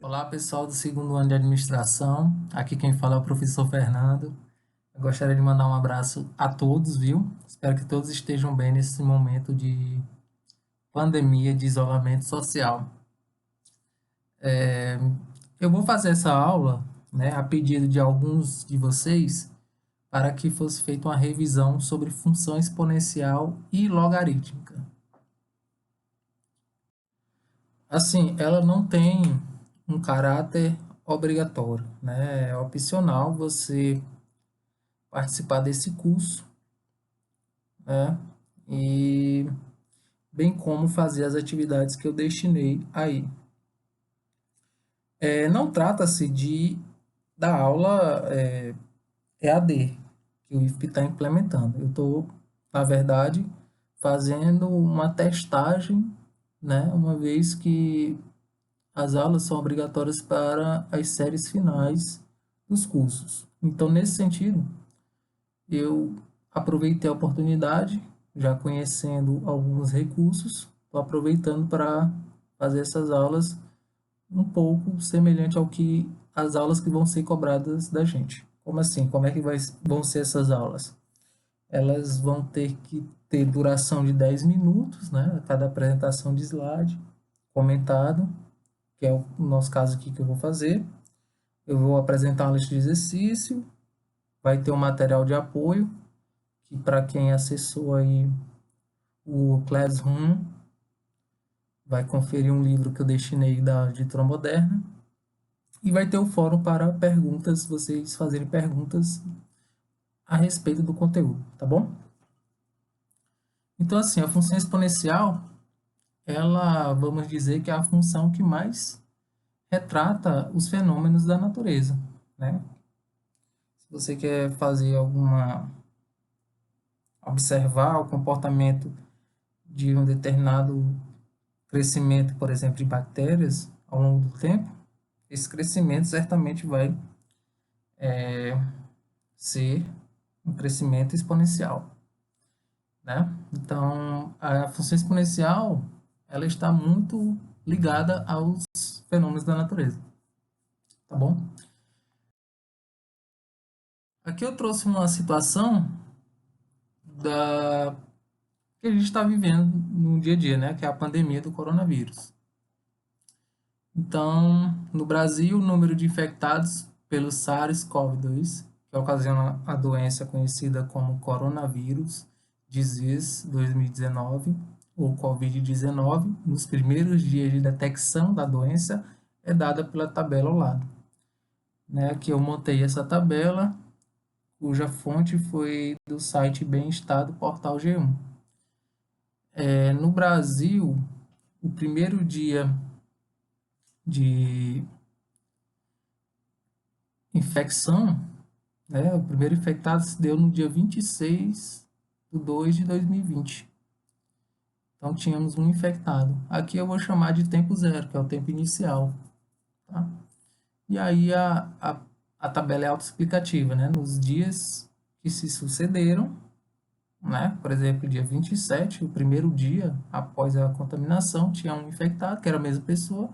Olá, pessoal do segundo ano de administração. Aqui quem fala é o professor Fernando. Eu gostaria de mandar um abraço a todos, viu? Espero que todos estejam bem nesse momento de pandemia, de isolamento social. Eu vou fazer essa aula, né, a pedido de alguns de vocês, para que fosse feita uma revisão sobre função exponencial e logarítmica. Assim, ela não tem um caráter obrigatório, né? É opcional você participar desse curso, né? E bem como fazer as atividades que eu destinei aí. Não trata-se de da aula EAD que o IFP está implementando. Eu estou, na verdade, fazendo uma testagem, né? Uma vez que as aulas são obrigatórias para as séries finais dos cursos. Então, nesse sentido, eu aproveitei a oportunidade, já conhecendo alguns recursos, estou aproveitando para fazer essas aulas um pouco semelhante ao que as aulas que vão ser cobradas da gente. Como assim? Como é que vão ser essas aulas? Elas vão ter que ter duração de 10 minutos, né? Cada apresentação de slide comentado, que é o nosso caso aqui que eu vou fazer. Eu vou apresentar uma lista de exercício, vai ter um material de apoio, que para quem acessou aí o Classroom vai conferir um livro que eu destinei da editora Moderna e vai ter o fórum para perguntas, vocês fazerem perguntas a respeito do conteúdo, tá bom? Então, assim, a função exponencial, ela, vamos dizer que é a função que mais retrata os fenômenos da natureza, né? Se você quer fazer observar o comportamento de um determinado crescimento, por exemplo, de bactérias ao longo do tempo, esse crescimento certamente vai ser um crescimento exponencial, né? Então, a função exponencial, ela está muito ligada aos fenômenos da natureza, tá bom? Aqui eu trouxe uma situação da que a gente está vivendo no dia a dia, né? Que é a pandemia do coronavírus. Então, no Brasil, o número de infectados pelo SARS-CoV-2, que ocasiona a doença conhecida como coronavírus disease 2019 ou COVID-19, nos primeiros dias de detecção da doença, é dada pela tabela ao lado. Né? Aqui eu montei essa tabela, cuja fonte foi do site Bem-Estar do Portal G1. No Brasil, o primeiro dia de infecção, né? O primeiro infectado se deu no dia 26/2/2020. Então, tínhamos um infectado. Aqui eu vou chamar de tempo zero, que é o tempo inicial. Tá? E aí a tabela é autoexplicativa, né? Nos dias que se sucederam, né? Por exemplo, dia 27, o primeiro dia após a contaminação, tinha um infectado, que era a mesma pessoa.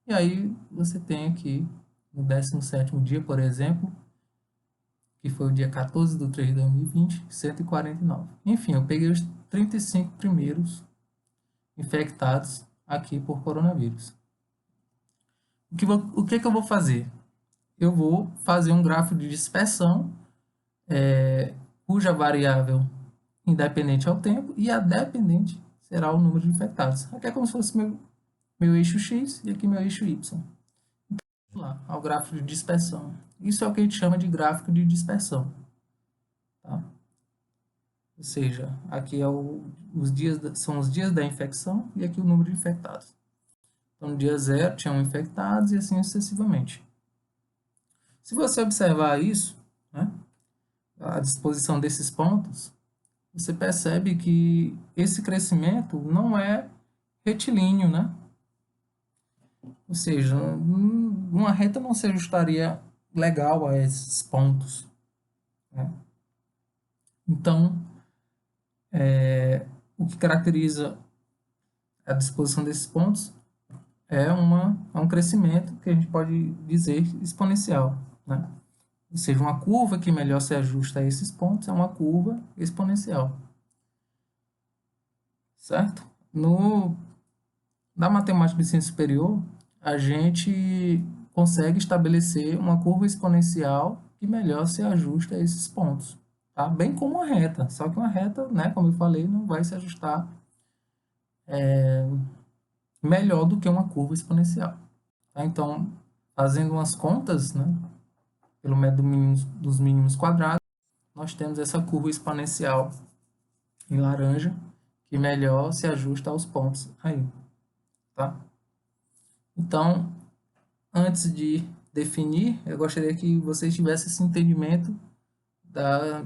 E aí você tem aqui, no 17º dia, por exemplo, que foi o dia 14/3/2020, 149. Enfim, eu peguei os 35 primeiros infectados aqui por coronavírus. O que que eu vou fazer? Eu vou fazer um gráfico de dispersão, cuja variável independente é o tempo e a dependente será o número de infectados. Aqui é como se fosse meu eixo X e aqui meu eixo Y. Vamos lá, ao gráfico de dispersão. Isso é o que a gente chama de gráfico de dispersão. Tá? Ou seja, aqui são os dias da infecção e aqui o número de infectados. Então, no dia 0 tinham infectados e assim sucessivamente. Se você observar isso, né, a disposição desses pontos, você percebe que esse crescimento não é retilíneo, né? Ou seja, uma reta não se ajustaria legal a esses pontos, né? Então, o que caracteriza a disposição desses pontos é um crescimento que a gente pode dizer exponencial, né? Ou seja, uma curva que melhor se ajusta a esses pontos é uma curva exponencial, certo? Na matemática de ensino superior, a gente consegue estabelecer uma curva exponencial que melhor se ajusta a esses pontos, tá? Bem como uma reta, só que uma reta, né, como eu falei, não vai se ajustar melhor do que uma curva exponencial, tá? Então, fazendo umas contas, né, pelo método dos mínimos quadrados, nós temos essa curva exponencial em laranja que melhor se ajusta aos pontos aí, tá? Então, antes de definir, eu gostaria que vocês tivessem esse entendimento da,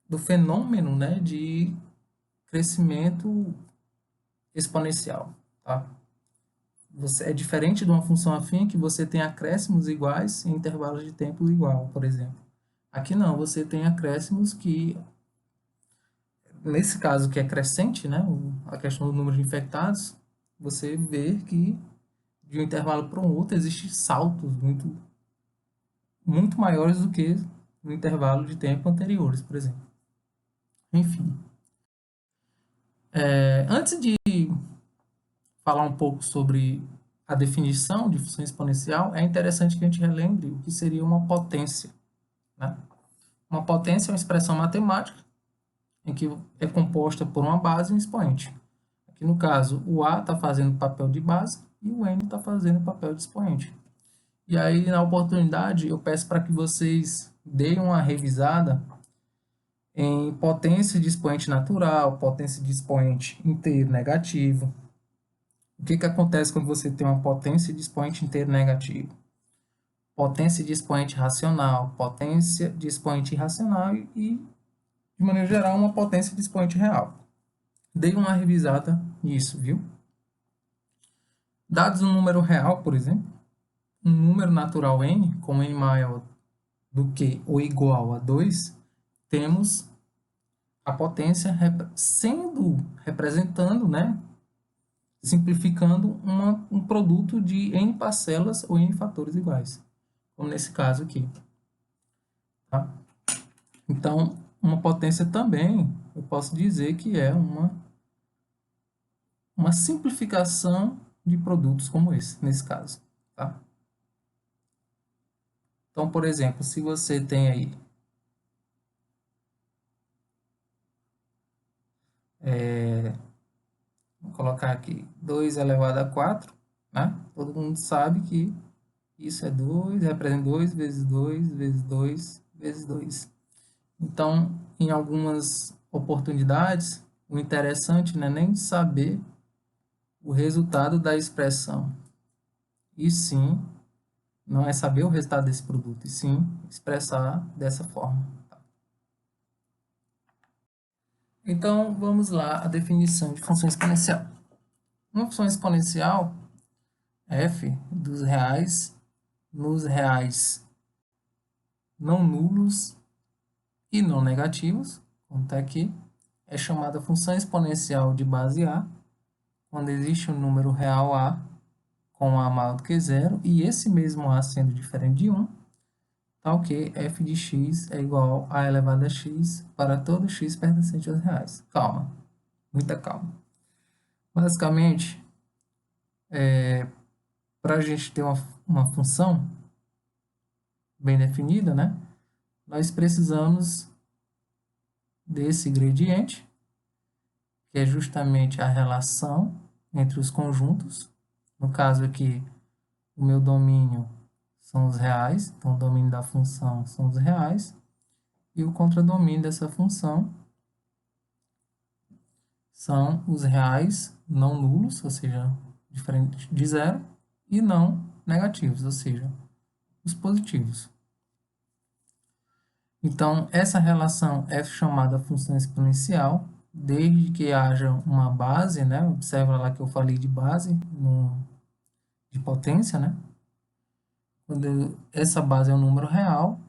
do fenômeno, né, de crescimento exponencial, tá? É diferente de uma função afim que você tem acréscimos iguais em intervalos de tempo igual, por exemplo. Aqui não, você tem acréscimos que, nesse caso que é crescente, né, a questão do número de infectados, você vê que de um intervalo para um outro existem saltos muito maiores do que no intervalo de tempo anteriores, por exemplo. Enfim, antes de falar um pouco sobre a definição de função exponencial, é interessante que a gente relembre o que seria uma potência, né? Uma potência é uma expressão matemática em que é composta por uma base e um expoente. Aqui no caso, o A está fazendo o papel de base e o N está fazendo o papel de expoente. E aí, na oportunidade, eu peço para que vocês deem uma revisada em potência de expoente natural, potência de expoente inteiro negativo. O que acontece quando você tem uma potência de expoente inteiro negativo? Potência de expoente racional, potência de expoente irracional e, de maneira geral, uma potência de expoente real. Dei uma revisada nisso, viu? Dados um número real, por exemplo, um número natural n, com n maior do que ou igual a 2, temos a potência representando, né, simplificando um produto de n parcelas ou n fatores iguais, como nesse caso aqui. Tá? Então, uma potência também, eu posso dizer que é uma simplificação de produtos como esse, nesse caso. Tá? Então, por exemplo, se você tem aí vou colocar aqui 2 elevado a 4, né? Todo mundo sabe que isso é 2, representa 2 vezes 2 vezes 2 vezes 2. Então, em algumas oportunidades, o interessante não é nem saber o resultado da expressão, e sim, não é saber o resultado desse produto, e sim expressar dessa forma. Então, vamos lá a definição de função exponencial. Uma função exponencial, f dos reais nos reais não nulos e não negativos, como está aqui, é chamada função exponencial de base A, quando existe um número real A com A maior do que zero, e esse mesmo A sendo diferente de 1, tal que f de x é igual a elevado a x para todo x pertencente aos reais. Calma, muita calma. Basicamente, para a gente ter uma função bem definida, né, nós precisamos desse gradiente, que é justamente a relação entre os conjuntos. No caso aqui, o meu domínio são os reais, então o domínio da função são os reais, e o contradomínio dessa função são os reais não nulos, ou seja, diferente de zero, e não negativos, ou seja, os positivos. Então, essa relação é chamada função exponencial, desde que haja uma base, né? Observa lá que eu falei de base, de potência, né? Quando essa base é um número real,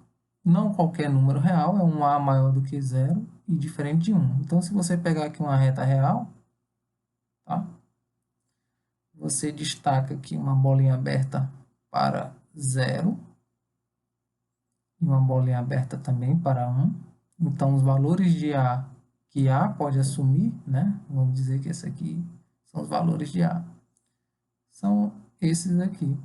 não qualquer número real, é um A maior do que zero e diferente de 1. Então, se você pegar aqui uma reta real, tá? você destaca aqui uma bolinha aberta para 0 e uma bolinha aberta também para 1. Então, os valores de A que A pode assumir, né? Vamos dizer que esse aqui são os valores de A. São esses aqui.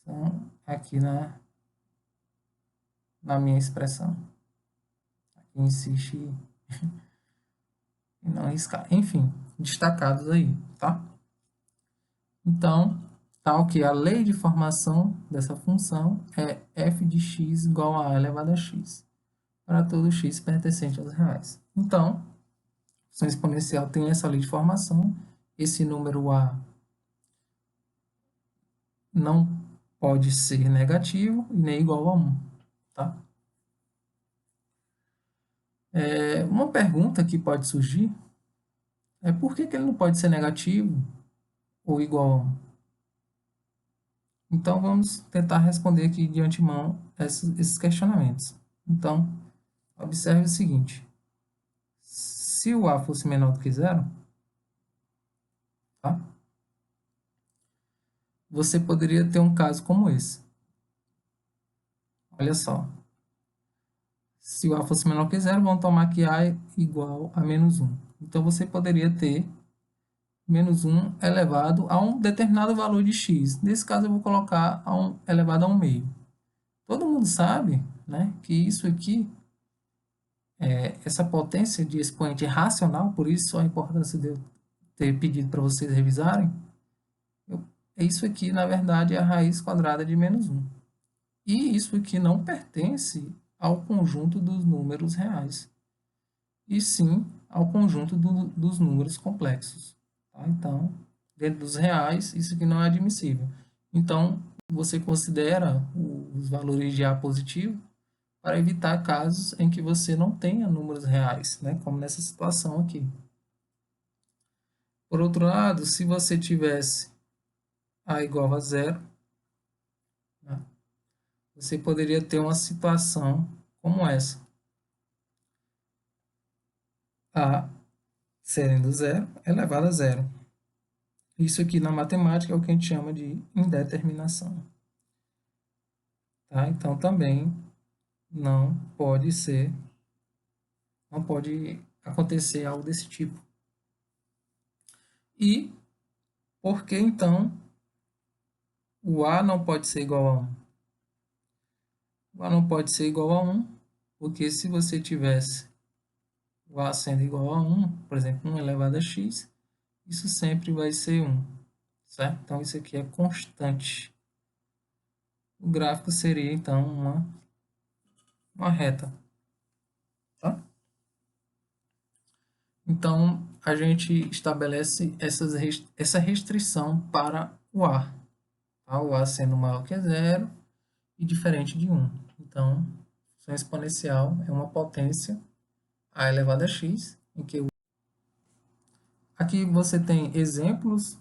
São aqui na minha expressão. Aqui insiste em não riscar. Enfim, destacados aí, tá? Então, tal que a lei de formação dessa função é f de x igual a elevado a x, para todo x pertencente aos reais. Então, a função exponencial tem essa lei de formação, esse número a não pode ser negativo e nem igual a 1, tá? Uma pergunta que pode surgir é por que ele não pode ser negativo ou igual a 1? Então, vamos tentar responder aqui de antemão esses questionamentos. Então, observe o seguinte. Se o A fosse menor do que 0, tá? Você poderia ter um caso como esse. Olha só. Se o A fosse menor que 0, vamos tomar que A é igual a menos 1. Então, você poderia ter menos 1 elevado a um determinado valor de x. Nesse caso, eu vou colocar elevado a 1 meio. Todo mundo sabe, né, que isso aqui, essa potência de expoente racional, por isso a importância de eu ter pedido para vocês revisarem, isso aqui, na verdade, é a raiz quadrada de menos 1. E isso aqui não pertence ao conjunto dos números reais, e sim ao conjunto dos números complexos. Tá? Então, dentro dos reais, isso aqui não é admissível. Então, você considera os valores de A positivo para evitar casos em que você não tenha números reais, né? Como nessa situação aqui. Por outro lado, se você tivesse A igual a 0, né? Você poderia ter uma situação como essa. A sendo 0 elevado a 0. Isso aqui na matemática é o que a gente chama de indeterminação. Tá? Então, também não pode acontecer algo desse tipo. E por que, então, o A não pode ser igual a 1? O A não pode ser igual a 1, porque se você tivesse o A sendo igual a 1, por exemplo, 1 elevado a x, isso sempre vai ser 1, certo? Então, isso aqui é constante. O gráfico seria, então, uma reta. Tá? Então, a gente estabelece essa restrição para o A. Tá? O A sendo maior que 0 e diferente de 1. Então, função exponencial é uma potência A elevado a x, em que aqui você tem exemplos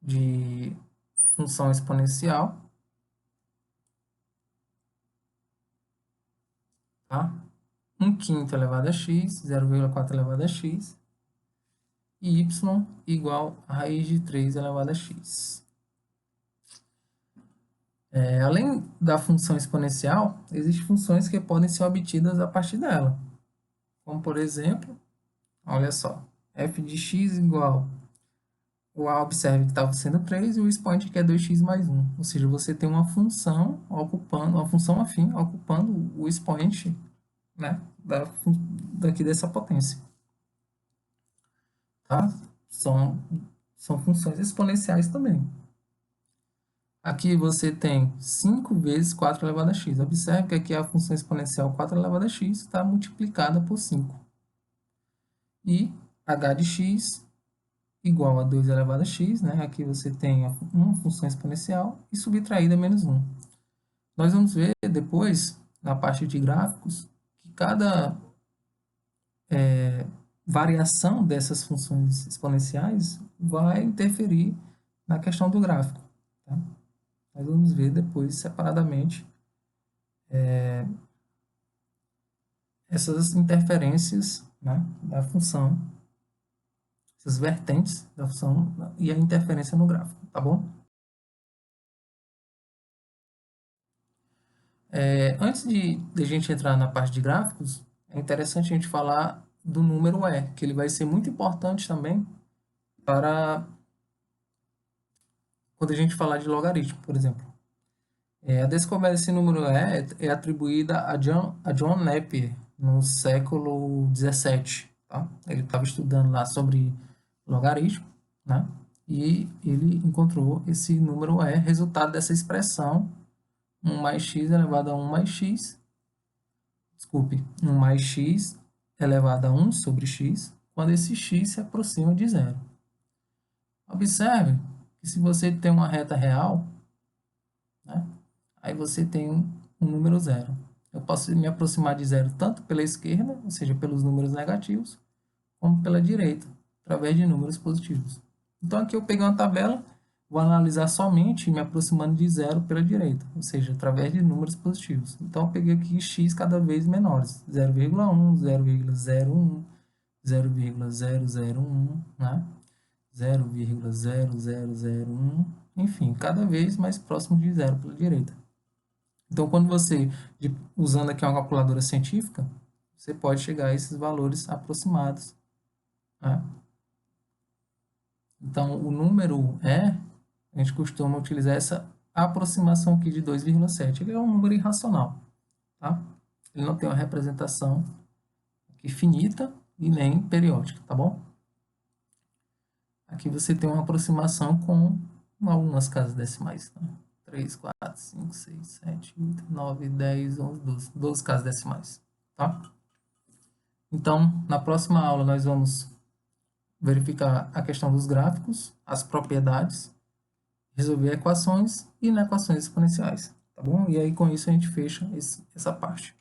de função exponencial, tá? 1/5 elevado a x, 0,4 elevado a x, e y igual a raiz de 3 elevado a x. Além da função exponencial, existem funções que podem ser obtidas a partir dela. Como, por exemplo, olha só, f de x igual, o A observe que estava sendo 3 e o expoente que é 2x mais 1. Ou seja, você tem uma função afim ocupando o expoente, né, daqui dessa potência. Tá? São funções exponenciais também. Aqui você tem 5 vezes 4 elevado a x. Observe que aqui a função exponencial 4 elevado a x está multiplicada por 5. E h de x igual a 2 elevado a x, né? Aqui você tem uma função exponencial e subtraída menos 1. Nós vamos ver depois, na parte de gráficos, que cada variação dessas funções exponenciais vai interferir na questão do gráfico. Tá? Nós vamos ver depois, separadamente, essas interferências, né, da função essas vertentes da função e a interferência no gráfico, tá bom? Antes de a gente entrar na parte de gráficos, é interessante a gente falar do número E, que ele vai ser muito importante também para quando a gente falar de logaritmo, por exemplo. A descoberta desse número E é atribuída a John Napier no século XVII. Tá? Ele estava estudando lá sobre logaritmo, né? E ele encontrou esse número E, resultado dessa expressão 1 mais x elevado a 1 mais x, desculpe, 1 mais x elevado a 1 sobre x, quando esse x se aproxima de zero. Observe que se você tem uma reta real, né, aí você tem um número zero. Eu posso me aproximar de zero tanto pela esquerda, ou seja, pelos números negativos, como pela direita, através de números positivos. Então aqui eu peguei uma tabela, vou analisar somente me aproximando de zero pela direita, ou seja, através de números positivos. Então eu peguei aqui x cada vez menores, 0,1, 0,01, 0,001, né? 0,0001, enfim, cada vez mais próximo de zero pela direita. Então, quando você, usando aqui uma calculadora científica, você pode chegar a esses valores aproximados, né? Então, o número E, a gente costuma utilizar essa aproximação aqui de 2,7. Ele é um número irracional, tá? Ele não tem uma representação aqui finita e nem periódica, tá bom? Aqui você tem uma aproximação com algumas casas decimais, tá? 3, 4, 5, 6, 7, 8, 9, 10, 11, 12. 12 casas decimais, tá? Então, na próxima aula nós vamos verificar a questão dos gráficos, as propriedades, resolver equações e equações exponenciais, tá bom? E aí com isso a gente fecha essa parte.